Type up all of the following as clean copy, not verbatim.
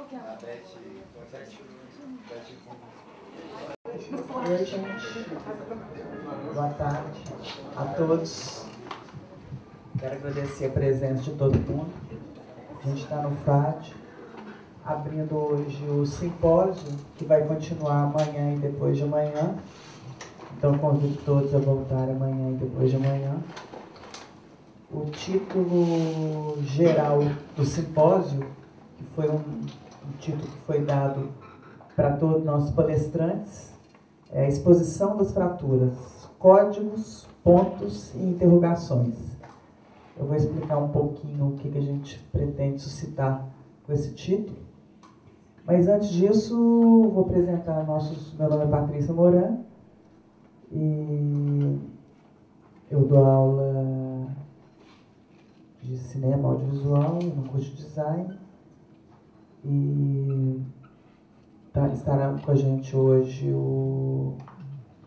Oi, gente. Boa tarde a todos. Quero agradecer a presença de todo mundo. A gente está no FAD, abrindo hoje o simpósio, que vai continuar amanhã e depois de amanhã. Então, convido todos a voltarem amanhã e depois de amanhã. O título geral do simpósio, que foi um título que foi dado para todos os nossos palestrantes, é a Exposição das Fraturas, Códigos, Pontos e Interrogações. Eu vou explicar um pouquinho o que a gente pretende suscitar com esse título. Mas antes disso, vou apresentar meu nome é Patrícia Moran e eu dou aula de cinema audiovisual no curso de design. E estará com a gente hoje o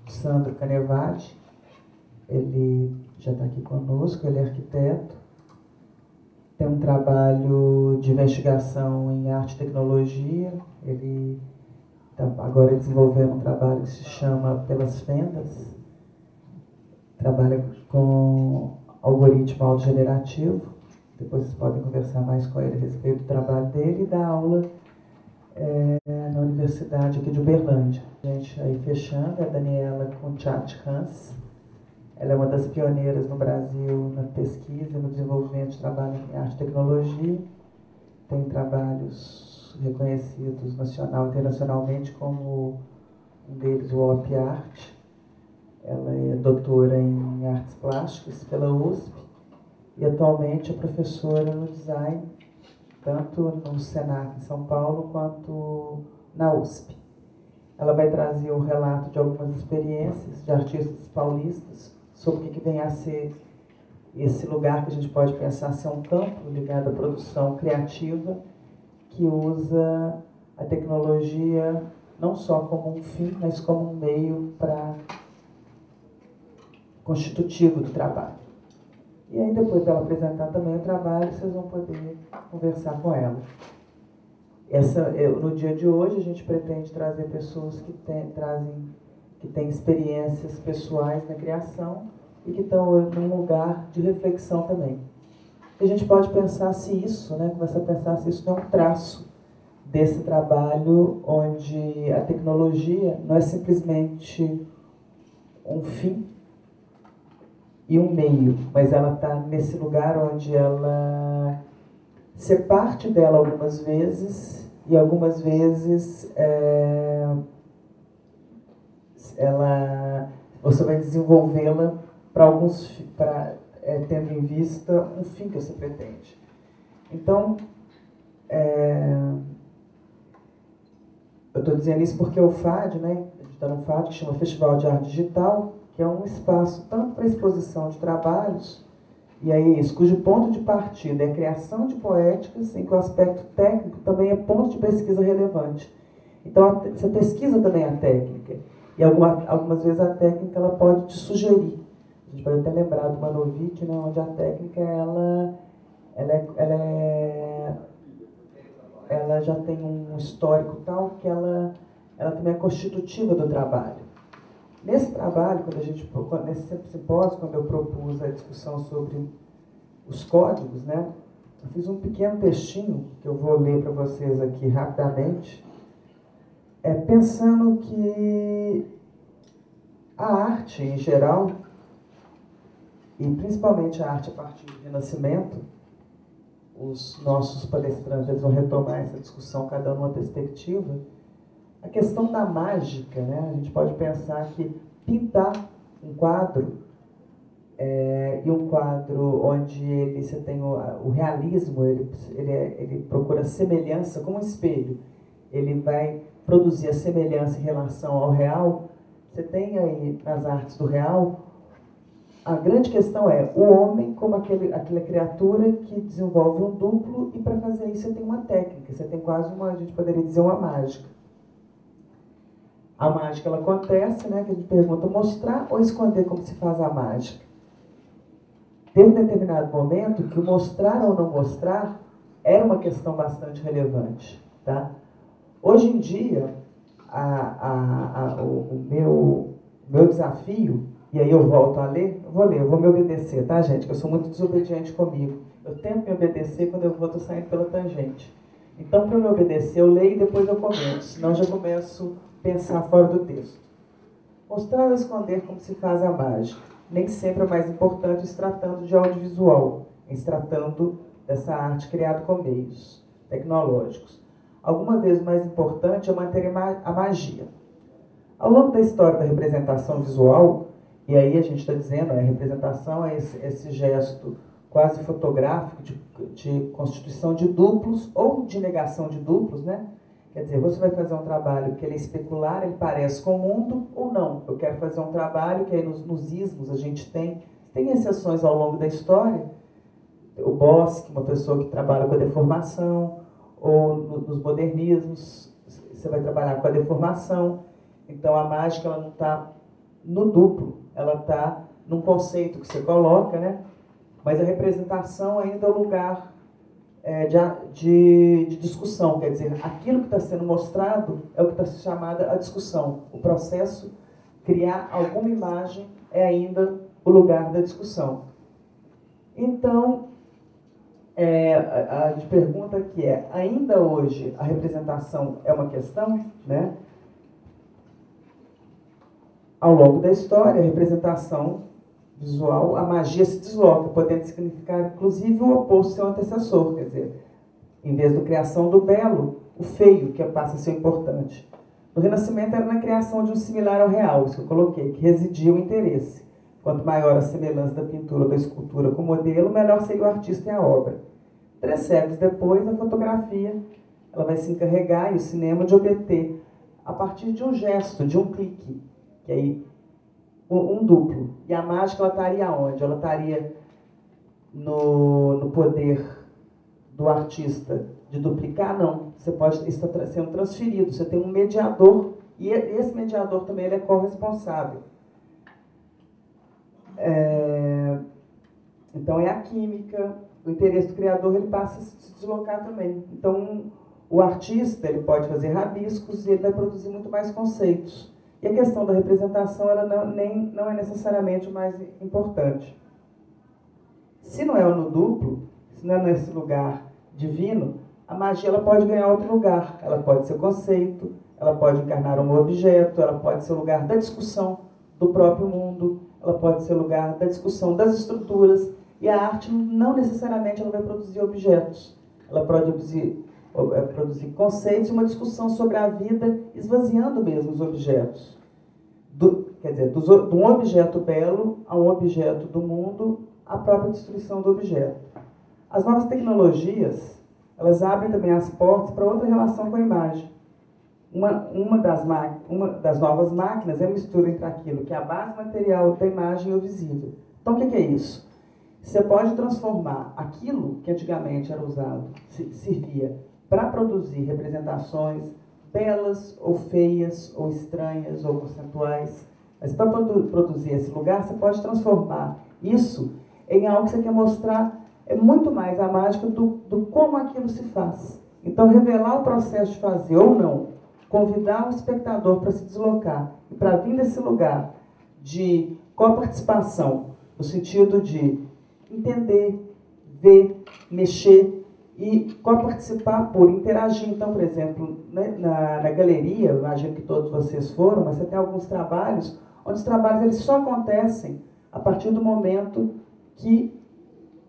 Sandro Canevati. Ele já está aqui conosco, ele é arquiteto, tem um trabalho de investigação em arte e tecnologia. Ele está agora desenvolvendo um trabalho que se chama Pelas Fendas, trabalha com algoritmo autogenerativo. Depois vocês podem conversar mais com ele a respeito do trabalho dele e da aula na Universidade aqui de Uberlândia. A gente aí fechando, é a Daniela Kunchat-Hans. Ela é uma das pioneiras no Brasil na pesquisa e no desenvolvimento de trabalho em arte e tecnologia. Tem trabalhos reconhecidos nacional e internacionalmente, como um deles, o OP Art. Ela é doutora em artes plásticas pela USP e atualmente é professora no design, tanto no Senac em São Paulo quanto na USP. Ela vai trazer o relato de algumas experiências de artistas paulistas sobre o que vem a ser esse lugar que a gente pode pensar ser um campo ligado à produção criativa, que usa a tecnologia não só como um fim, mas como um meio constitutivo do trabalho. E aí, depois dela apresentar também o trabalho, vocês vão poder conversar com ela. No dia de hoje, a gente pretende trazer pessoas que têm experiências pessoais na criação e que estão num lugar de reflexão também. E a gente pode pensar se isso, começar a pensar se isso não é um traço desse trabalho, onde a tecnologia não é simplesmente um fim e um meio, mas ela está nesse lugar onde ela ser parte dela algumas vezes, e algumas vezes você vai desenvolvê-la tendo em vista um fim que você pretende. Então, eu estou dizendo isso porque o FAD, a gente está no FAD, que chama Festival de Arte Digital, que é um espaço tanto para exposição de trabalhos, e aí isso, cujo ponto de partida é a criação de poéticas, em que o aspecto técnico também é ponto de pesquisa relevante. Então, essa pesquisa também é a técnica. E algumas vezes a técnica ela pode te sugerir. A gente pode até lembrar do Manovich, onde a técnica ela já tem um histórico tal que ela também é constitutiva do trabalho. Nesse trabalho, nesse simpósio, quando eu propus a discussão sobre os códigos, eu fiz um pequeno textinho que eu vou ler para vocês aqui rapidamente, pensando que a arte em geral, e principalmente a arte a partir do Renascimento, os nossos palestrantes eles vão retomar essa discussão, cada um numa perspectiva. A questão da mágica, a gente pode pensar que pintar um quadro, e um quadro onde você tem o realismo, ele procura semelhança como um espelho, ele vai produzir a semelhança em relação ao real. Você tem aí nas artes do real, a grande questão é o homem como aquela criatura que desenvolve um duplo, e para fazer isso você tem uma técnica, você tem quase a gente poderia dizer uma mágica. A mágica ela acontece, que a gente pergunta, mostrar ou esconder como se faz a mágica. Teve um determinado momento que o mostrar ou não mostrar era uma questão bastante relevante. Tá? Hoje em dia, o meu desafio, e aí eu volto a ler, eu vou me obedecer, tá, gente? Eu sou muito desobediente comigo. Eu tento me obedecer quando eu vou, tô saindo pela tangente. Então, para me obedecer, eu leio e depois eu comento, senão eu já começo a pensar fora do texto. Mostrar ou esconder como se faz a mágica. Nem sempre é o mais importante se tratando de audiovisual, em se tratando dessa arte criada com meios tecnológicos. Alguma vez o mais importante é manter a magia. Ao longo da história da representação visual, e aí a gente está dizendo, a representação é esse gesto quase fotográfico de constituição de duplos ou de negação de duplos, né? Quer dizer, você vai fazer um trabalho que ele é especular, ele parece com o mundo, ou não. Eu quero fazer um trabalho que aí nos ismos a gente tem exceções ao longo da história. O Bosque, uma pessoa que trabalha com a deformação, ou nos modernismos, você vai trabalhar com a deformação. Então a mágica ela não está no duplo, ela está num conceito que você coloca, né? Mas a representação ainda é o lugar de discussão, quer dizer, aquilo que está sendo mostrado é o que está se chamada a discussão. O processo, criar alguma imagem, é ainda o lugar da discussão. Então, a gente pergunta que ainda hoje a representação é uma questão, né? Ao longo da história, a representação visual, a magia se desloca, podendo significar, inclusive, o oposto do seu antecessor. Quer dizer, em vez da criação do belo, o feio, que passa a ser importante. No Renascimento era na criação de um similar ao real, isso que eu coloquei, que residia o interesse. Quanto maior a semelhança da pintura ou da escultura com o modelo, melhor seria o artista e a obra. 3 séculos depois, a fotografia ela vai se encarregar, e o cinema, de obter, a partir de um gesto, de um clique, que aí um duplo. E a mágica ela estaria onde? Ela estaria no poder do artista de duplicar? Não. Você pode estar sendo transferido. Você tem um mediador, e esse mediador também ele é corresponsável. Então é a química, o interesse do criador ele passa a se deslocar também. Então o artista ele pode fazer rabiscos e ele vai produzir muito mais conceitos. E a questão da representação ela não é necessariamente o mais importante. Se não é no duplo, se não é nesse lugar divino, a magia ela pode ganhar outro lugar. Ela pode ser conceito, ela pode encarnar um objeto, ela pode ser o lugar da discussão do próprio mundo, ela pode ser o lugar da discussão das estruturas. E a arte não necessariamente ela vai produzir objetos. Ela pode produzir conceitos e uma discussão sobre a vida, esvaziando mesmo os objetos. Quer dizer, de um objeto belo a um objeto do mundo, a própria destruição do objeto. As novas tecnologias, elas abrem também as portas para outra relação com a imagem. Uma das novas máquinas é a mistura entre aquilo que é a base material da imagem e o visível. Então, o que é isso? Você pode transformar aquilo que antigamente era usado, servia para produzir representações belas ou feias, ou estranhas, ou conceituais. Mas para produzir esse lugar, você pode transformar isso em algo que você quer mostrar, é muito mais a mágica do como aquilo se faz. Então, revelar o processo de fazer ou não, convidar o espectador para se deslocar e para vir desse lugar de coparticipação, no sentido de entender, ver, mexer e coparticipar por interagir. Então, por exemplo, né, na galeria, eu imagino que todos vocês foram, mas você tem alguns trabalhos, onde os trabalhos eles só acontecem a partir do momento que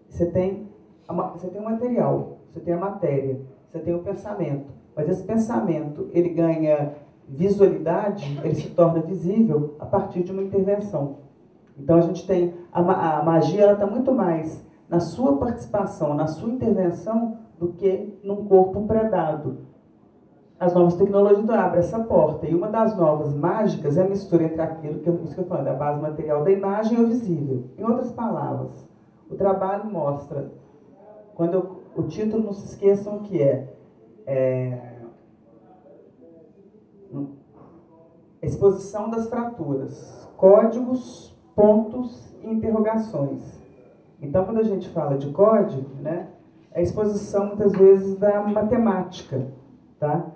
você tem o material, você tem a matéria, você tem o pensamento. Mas esse pensamento, ele ganha visualidade, ele se torna visível a partir de uma intervenção. Então a gente tem, a magia ela está muito mais na sua participação, na sua intervenção, do que num corpo predado. As novas tecnologias abrem essa porta, e uma das novas mágicas é a mistura entre aquilo que eu falei, da base material da imagem e o visível. Em outras palavras, o trabalho mostra, o título, não se esqueçam que exposição das fraturas, códigos, pontos e interrogações. Então, quando a gente fala de código, né, é a exposição, muitas vezes, da matemática. tá?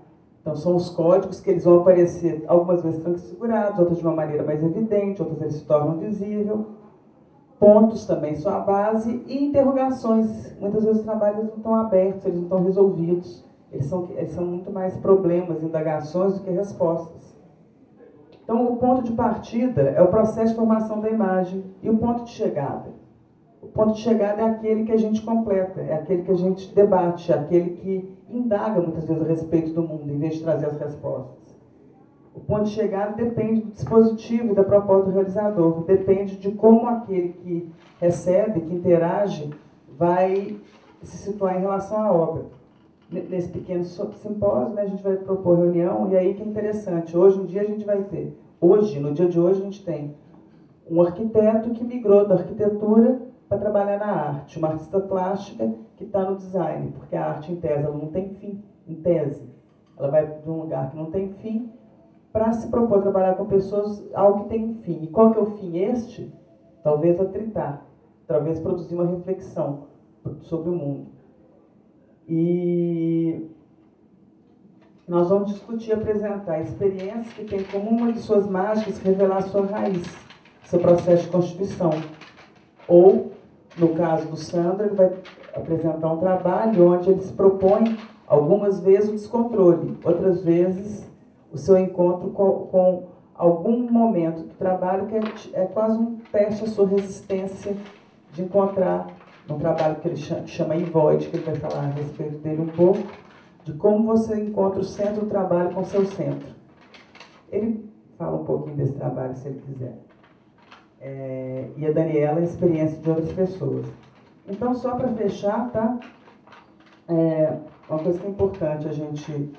Então, são os códigos que eles vão aparecer algumas vezes transfigurados, outras de uma maneira mais evidente, outras eles se tornam visíveis. Pontos também são a base e interrogações. Muitas vezes os trabalhos não estão abertos, eles não estão resolvidos. Eles são muito mais problemas, indagações do que respostas. Então, o ponto de partida é o processo de formação da imagem e o ponto de chegada. O ponto de chegada é aquele que a gente completa, é aquele que a gente debate, é aquele que indaga muitas vezes a respeito do mundo, em vez de trazer as respostas. O ponto de chegada depende do dispositivo e da proposta do realizador, depende de como aquele que recebe, que interage, vai se situar em relação à obra. Nesse pequeno simpósio, né, a gente vai propor reunião, e aí que é interessante, hoje em dia a gente vai ter, no dia de hoje a gente tem um arquiteto que migrou da arquitetura para trabalhar na arte, uma artista plástica que está no design, porque a arte, em tese, ela não tem fim, em tese. Ela vai de um lugar que não tem fim para se propor a trabalhar com pessoas, algo que tem um fim. E qual que é o fim este? Talvez atritar, talvez produzir uma reflexão sobre o mundo. E nós vamos discutir, apresentar experiências que têm como uma de suas mágicas revelar a sua raiz, seu processo de constituição. Ou, no caso do Sandro, ele vai apresentar um trabalho onde ele se propõe, algumas vezes, o descontrole, outras vezes, o seu encontro com algum momento do trabalho que é quase um teste à sua resistência de encontrar, um trabalho que ele chama Ivoide, que ele vai falar a respeito dele um pouco, de como você encontra o centro do trabalho com o seu centro. Ele fala um pouquinho desse trabalho, se ele quiser. E a Daniela, a experiência de outras pessoas. Então, só para fechar, tá? Uma coisa que é importante a gente...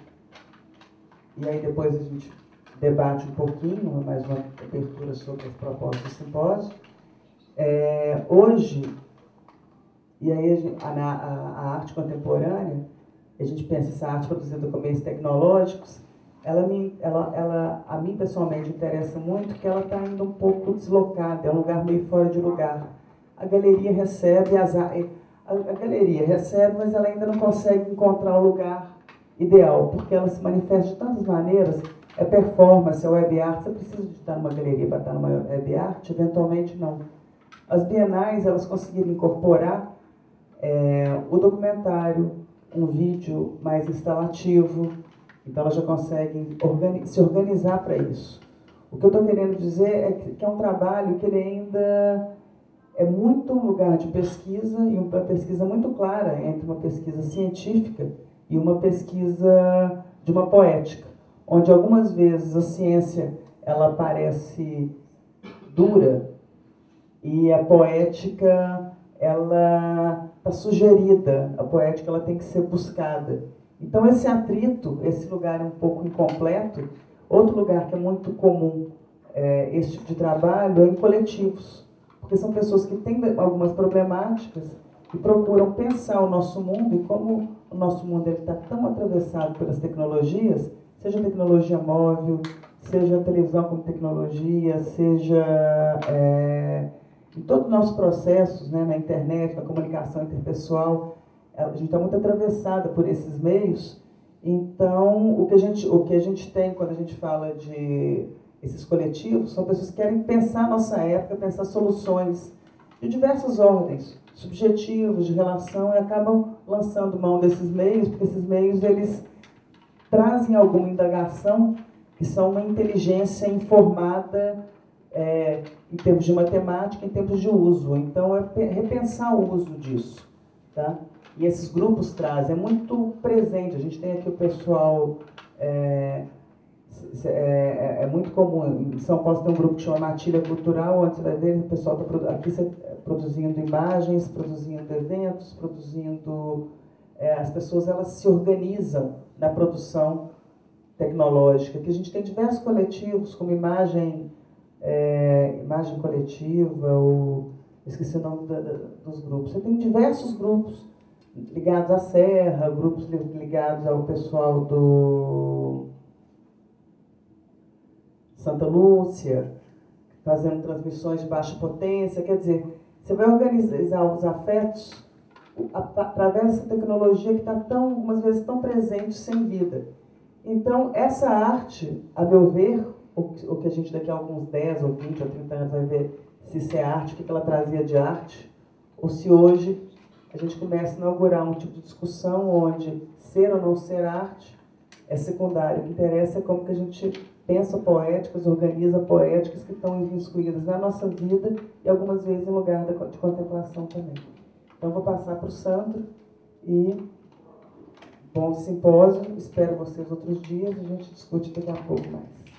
E aí depois a gente debate um pouquinho, mais uma abertura sobre as propostas do simpósio. Hoje, e aí a arte contemporânea, a gente pensa essa arte produzida com meios tecnológicos, a mim pessoalmente interessa muito que ela está indo um pouco deslocada, é um lugar meio fora de lugar. A galeria recebe, a galeria recebe, mas ela ainda não consegue encontrar o lugar ideal, porque ela se manifesta de tantas maneiras, é performance, é web art, você precisa de estar numa galeria para estar numa web art? Eventualmente não. As bienais, elas conseguiram incorporar o documentário, um vídeo mais instalativo, então elas já conseguem se organizar para isso. O que eu estou querendo dizer é que é um trabalho que ele ainda é muito um lugar de pesquisa, e uma pesquisa muito clara entre uma pesquisa científica e uma pesquisa de uma poética, onde algumas vezes a ciência ela parece dura e a poética ela está sugerida, a poética ela tem que ser buscada. Então esse atrito, esse lugar um pouco incompleto, outro lugar que é muito comum esse tipo de trabalho é em coletivos, porque são pessoas que têm algumas problemáticas e procuram pensar o nosso mundo, e como o nosso mundo está tão atravessado pelas tecnologias, seja tecnologia móvel, seja a televisão como tecnologia, seja em todos os nossos processos, né, na internet, na comunicação interpessoal, a gente está muito atravessada por esses meios. Então, o que a gente tem quando a gente fala de esses coletivos são pessoas que querem pensar a nossa época, pensar soluções de diversas ordens, subjetivos, de relação, e acabam lançando mão desses meios, porque esses meios eles trazem alguma indagação que são uma inteligência informada em termos de matemática, em termos de uso. Então, é repensar o uso disso, tá? E esses grupos trazem, é muito presente. A gente tem aqui o pessoal, é muito comum, em São Paulo tem um grupo que chama Matilha Cultural, onde você vai ver o pessoal está aqui produzindo imagens, produzindo eventos, produzindo... as pessoas elas se organizam na produção tecnológica, que a gente tem diversos coletivos, como imagem coletiva, esqueci o nome dos grupos. Você tem diversos grupos ligados à Serra, grupos ligados ao pessoal do Santa Lúcia, fazendo transmissões de baixa potência. Quer dizer, você vai organizar os afetos através dessa tecnologia que está algumas vezes tão presente sem vida. Então, essa arte, a meu ver, o que a gente daqui a alguns 10 ou 20 ou 30 anos vai ver se isso é arte, o que ela trazia de arte, ou se hoje a gente começa a inaugurar um tipo de discussão onde ser ou não ser arte é secundário. O que interessa é como que a gente pensa poéticas, organiza poéticas que estão imiscuídas na nossa vida e algumas vezes em lugar de contemplação também. Então, vou passar para o Sandro e bom simpósio. Espero vocês outros dias e a gente discute daqui a pouco mais.